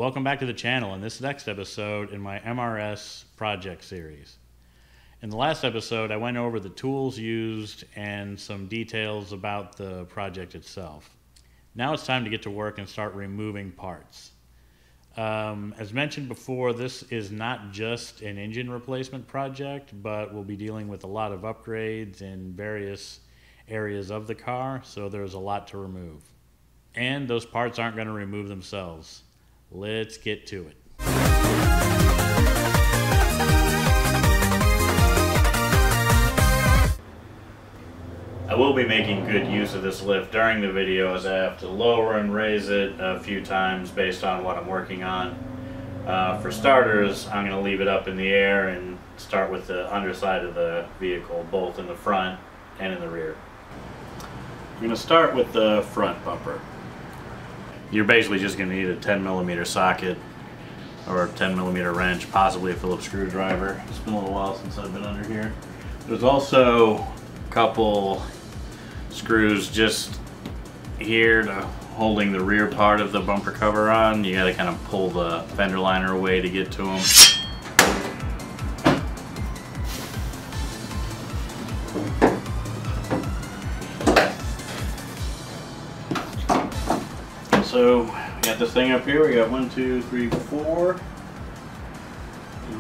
Welcome back to the channel in this next episode in my MRS project series. In the last episode, I went over the tools used and some details about the project itself. Now it's time to get to work and start removing parts. As mentioned before, this is not just an engine replacement project, but we'll be dealing with a lot of upgrades in various areas of the car, so there's a lot to remove. And those parts aren't going to remove themselves. Let's get to it. I will be making good use of this lift during the video, as I have to lower and raise it a few times based on what I'm working on. For starters, I'm going to leave it up in the air and start with the underside of the vehicle, both in the front and in the rear. I'm going to start with the front bumper. You're basically just going to need a 10mm socket or a 10mm wrench, possibly a Phillips screwdriver. It's been a little while since I've been under here. There's also a couple screws just here to holding the rear part of the bumper cover on. You got to kind of pull the fender liner away to get to them. So we got this thing up here. We got 1, 2, 3, 4.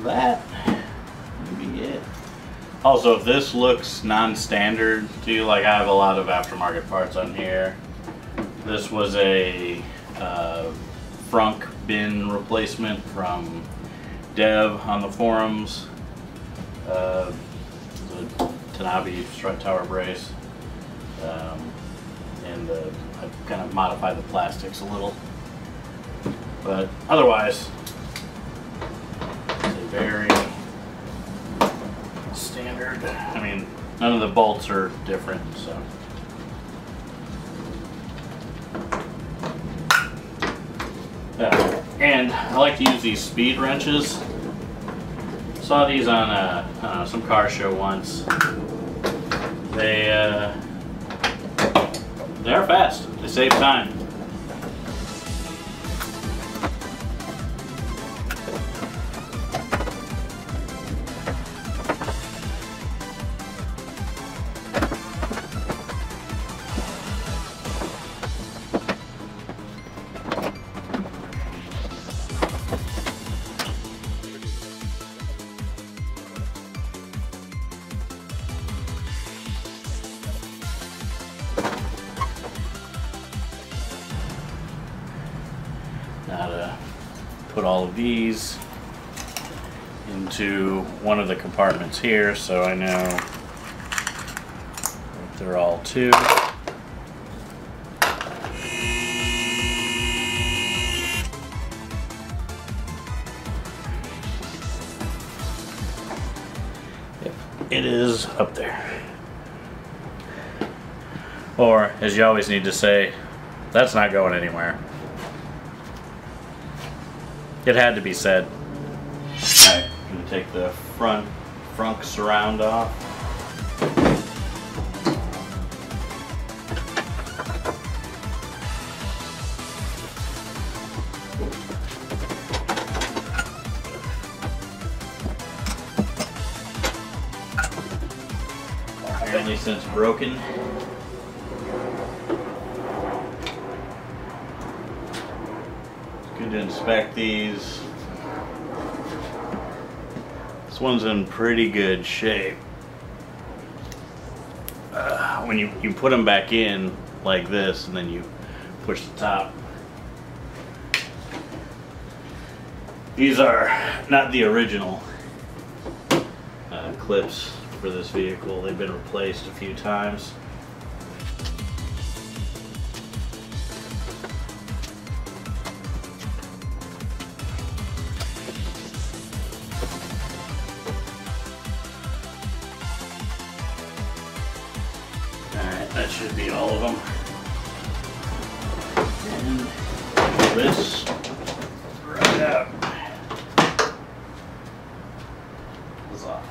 That may be it. Also, if this looks non-standard to you, like I have a lot of aftermarket parts on here. This was a frunk bin replacement from Dev on the forums. The Tanabe strut tower brace. And I've kind of modified the plastics a little, but otherwise it's a very standard. I mean, none of the bolts are different, so. And I like to use these speed wrenches. Saw these on some car show once. They are fast. They save time. Now to put all of these into one of the compartments here, so I know what they're all to. Yep, it is up there. Or, as you always need to say, that's not going anywhere. It had to be said. Alright, I'm going to take the frunk surround off. Apparently since broken. Good to inspect these. This one's in pretty good shape. When you put them back in like this and then you push the top. These are not the original clips for this vehicle. They've been replaced a few times. Alright, that should be all of them. And this right out. Huzzah.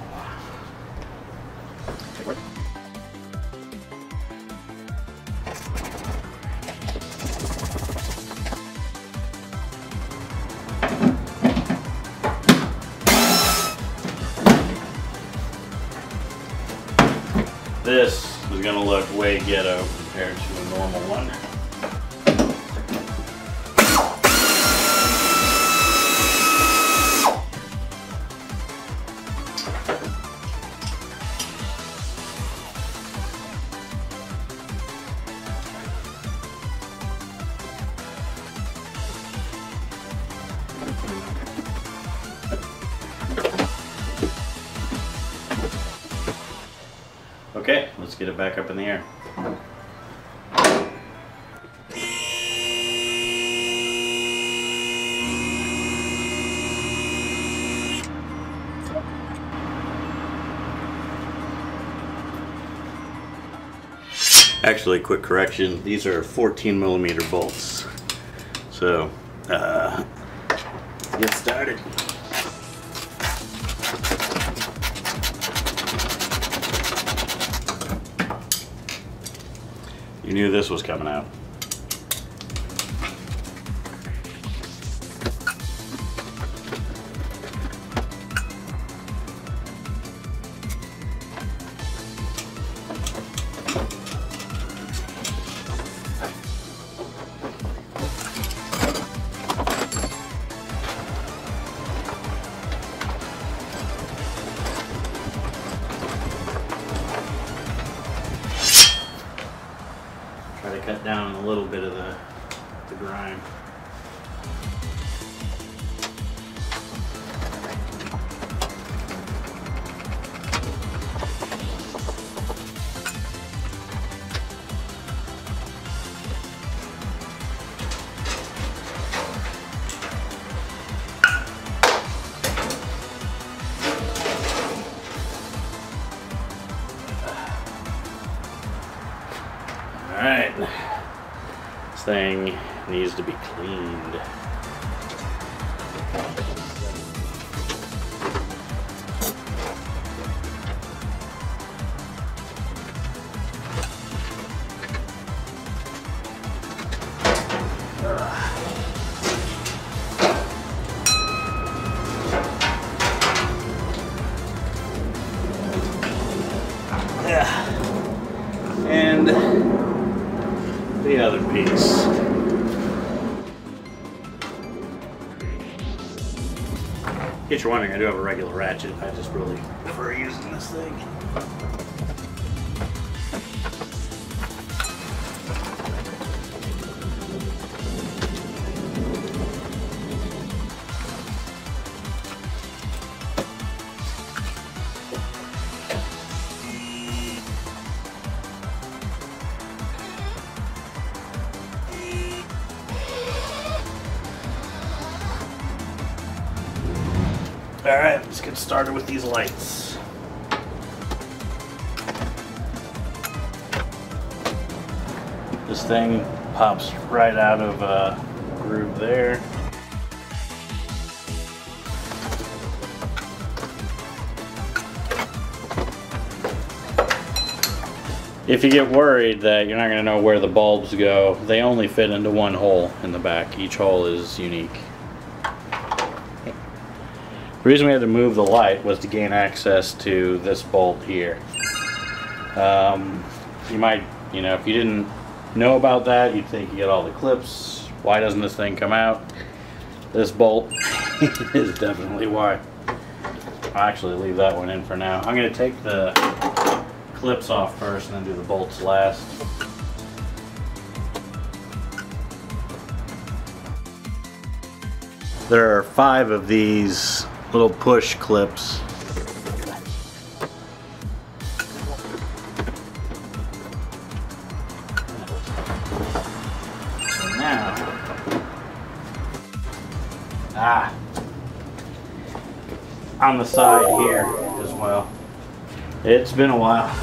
This is going to look way ghetto compared to a normal one. Okay, let's get it back up in the air. Actually, quick correction, these are 14mm bolts. So, let's get started. You knew this was coming out. Try to cut down a little bit of the grime. Alright, this thing needs to be cleaned. And the other piece. In case you're wondering, I do have a regular ratchet. I just really prefer using this thing. Alright, let's get started with these lights. This thing pops right out of a groove there. If you get worried that you're not going to know where the bulbs go, they only fit into one hole in the back. Each hole is unique. The reason we had to move the light was to gain access to this bolt here. You might, if you didn't know about that, you'd think you get all the clips. Why doesn't this thing come out? This bolt is definitely why. I'll actually leave that one in for now. I'm going to take the clips off first and then do the bolts last. There are 5 of these little push clips. So now, on the side here as well. It's been a while.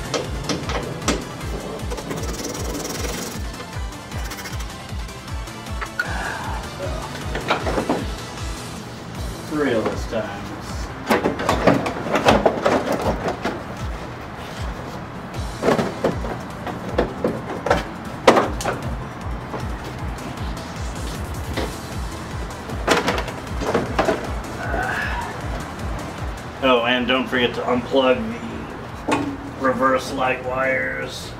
Real this time. Oh, and don't forget to unplug the reverse light wires.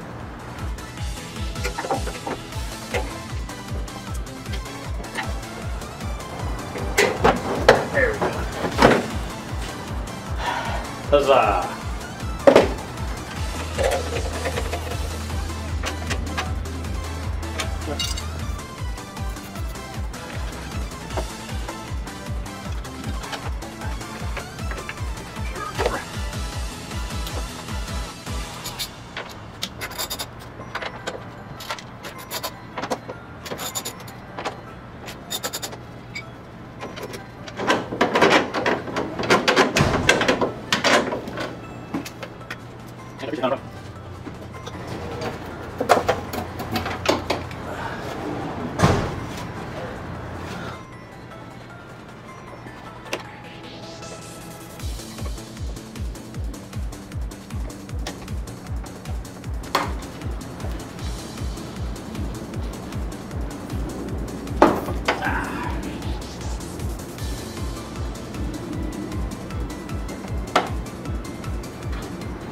There we go. Huzzah!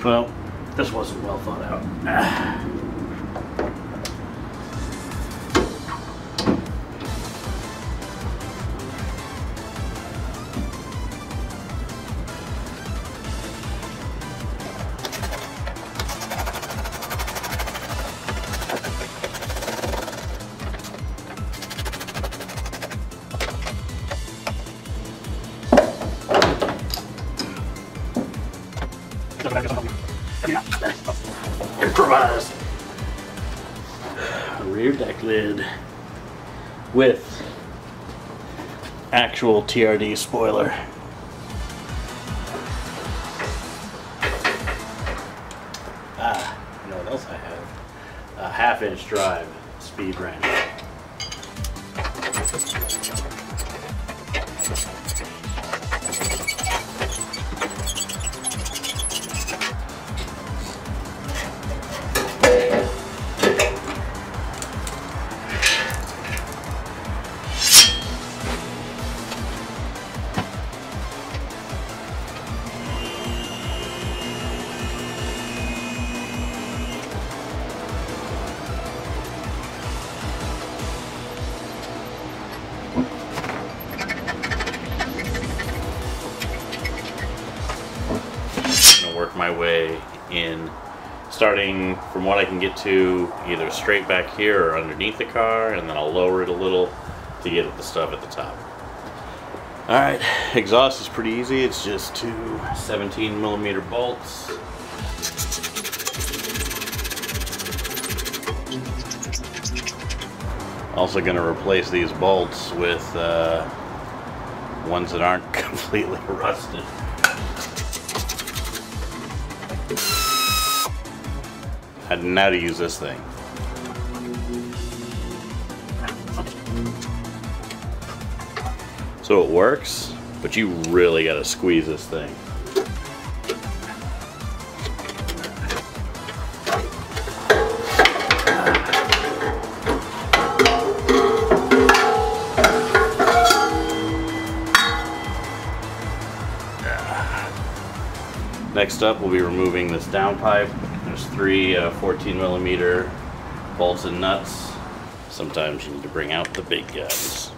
Well, this wasn't well thought out. Improvised a rear deck lid with actual TRD spoiler. You know what else I have? A 1/2-inch drive speed wrench. Work my way in, starting from what I can get to either straight back here or underneath the car, and then I'll lower it a little to get at the stuff at the top. Alright, exhaust is pretty easy. It's just two 17mm bolts. Also going to replace these bolts with ones that aren't completely rusted. I didn't know how to use this thing. So it works, but you really gotta squeeze this thing. Next up, we'll be removing this downpipe. There's three 14mm bolts and nuts. Sometimes you need to bring out the big guns.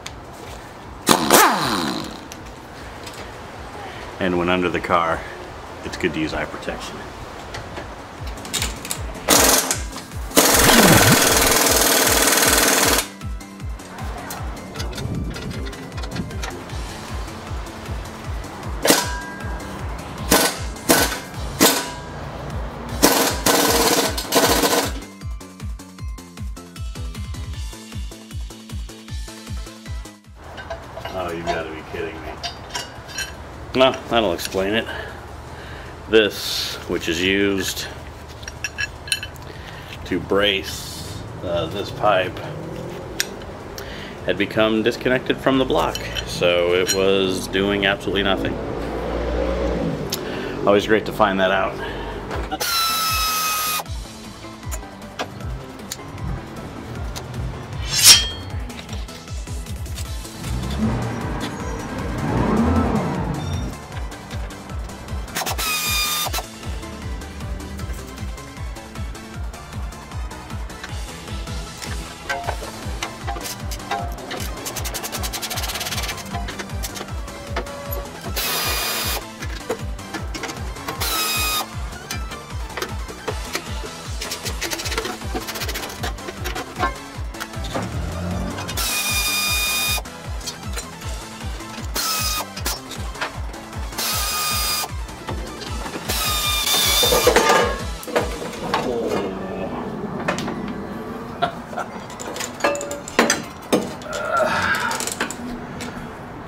And when under the car, it's good to use eye protection. Oh, you gotta be kidding me. No, that'll explain it. This, which is used to brace this pipe, had become disconnected from the block, so it was doing absolutely nothing. Always great to find that out.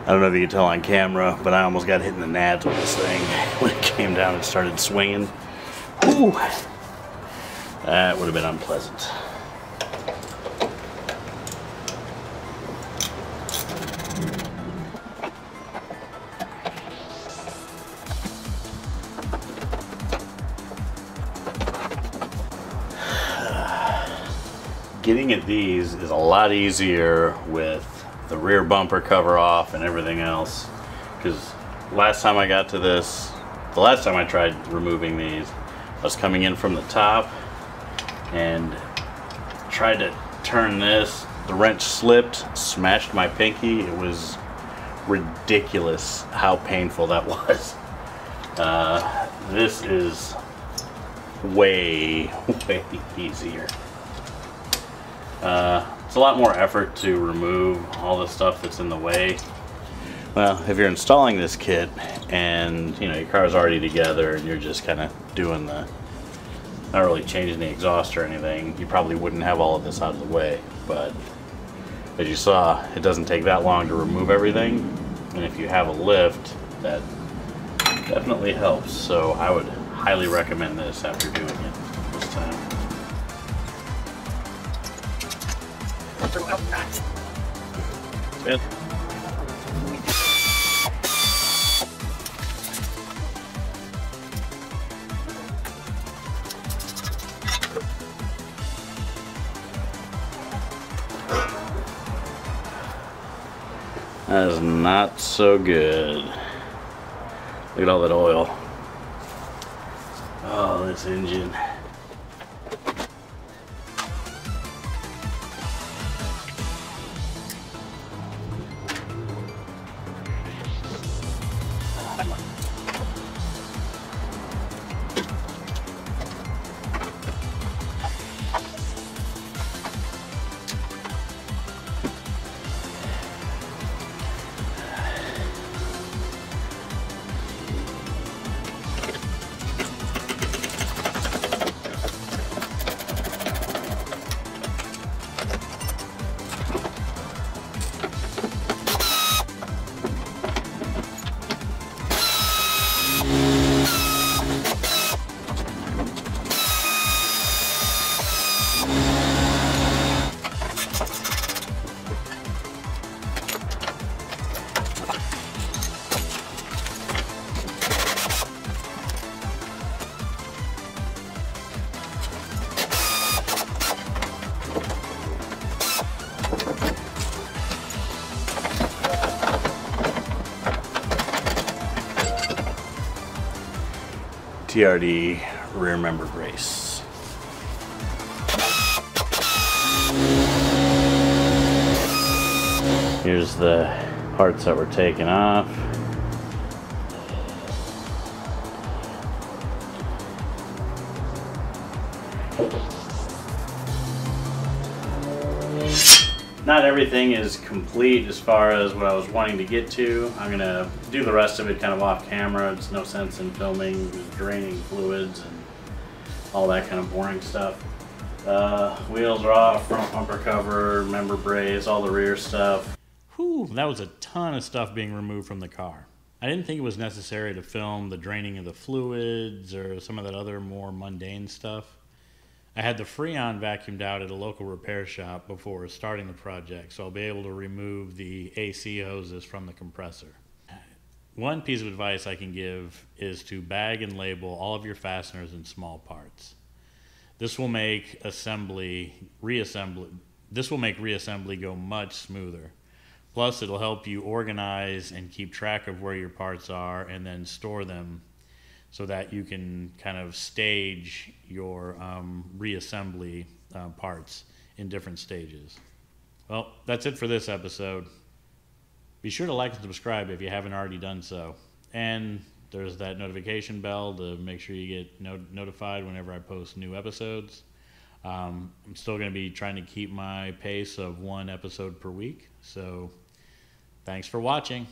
I don't know if you can tell on camera, but I almost got hit in the nads with this thing when it came down and started swinging. Ooh, that would have been unpleasant. Getting at these is a lot easier with the rear bumper cover off and everything else, because last time I got to this, the last time I tried removing these, I was coming in from the top and tried to turn this. The wrench slipped, smashed my pinky. It was ridiculous how painful that was. This is way easier. It's a lot more effort to remove all the stuff that's in the way. Well, if you're installing this kit and you know your car's already together and you're just kind of doing the, not really changing the exhaust or anything, you probably wouldn't have all of this out of the way. But as you saw, it doesn't take that long to remove everything, and if you have a lift, that definitely helps. So I would highly recommend this after doing it this time. Yeah. That is not so good. Look at all that oil. Oh, this engine. TRD rear member brace. Here's the parts that were taken off. Not everything is complete as far as what I was wanting to get to. I'm gonna do the rest of it kind of off camera. It's no sense in filming draining fluids and all that kind of boring stuff. Wheels are off, front bumper cover, member brace, all the rear stuff. Whew, that was a ton of stuff being removed from the car. I didn't think it was necessary to film the draining of the fluids or some of that other more mundane stuff. I had the Freon vacuumed out at a local repair shop before starting the project, so I'll be able to remove the AC hoses from the compressor. One piece of advice I can give is to bag and label all of your fasteners in small parts. This will make reassembly go much smoother. Plus, it'll help you organize and keep track of where your parts are and then store them so that you can kind of stage your reassembly parts in different stages. Well, that's it for this episode. Be sure to like and subscribe if you haven't already done so. And there's that notification bell to make sure you get notified whenever I post new episodes. I'm still going to be trying to keep my pace of one episode per week. So thanks for watching.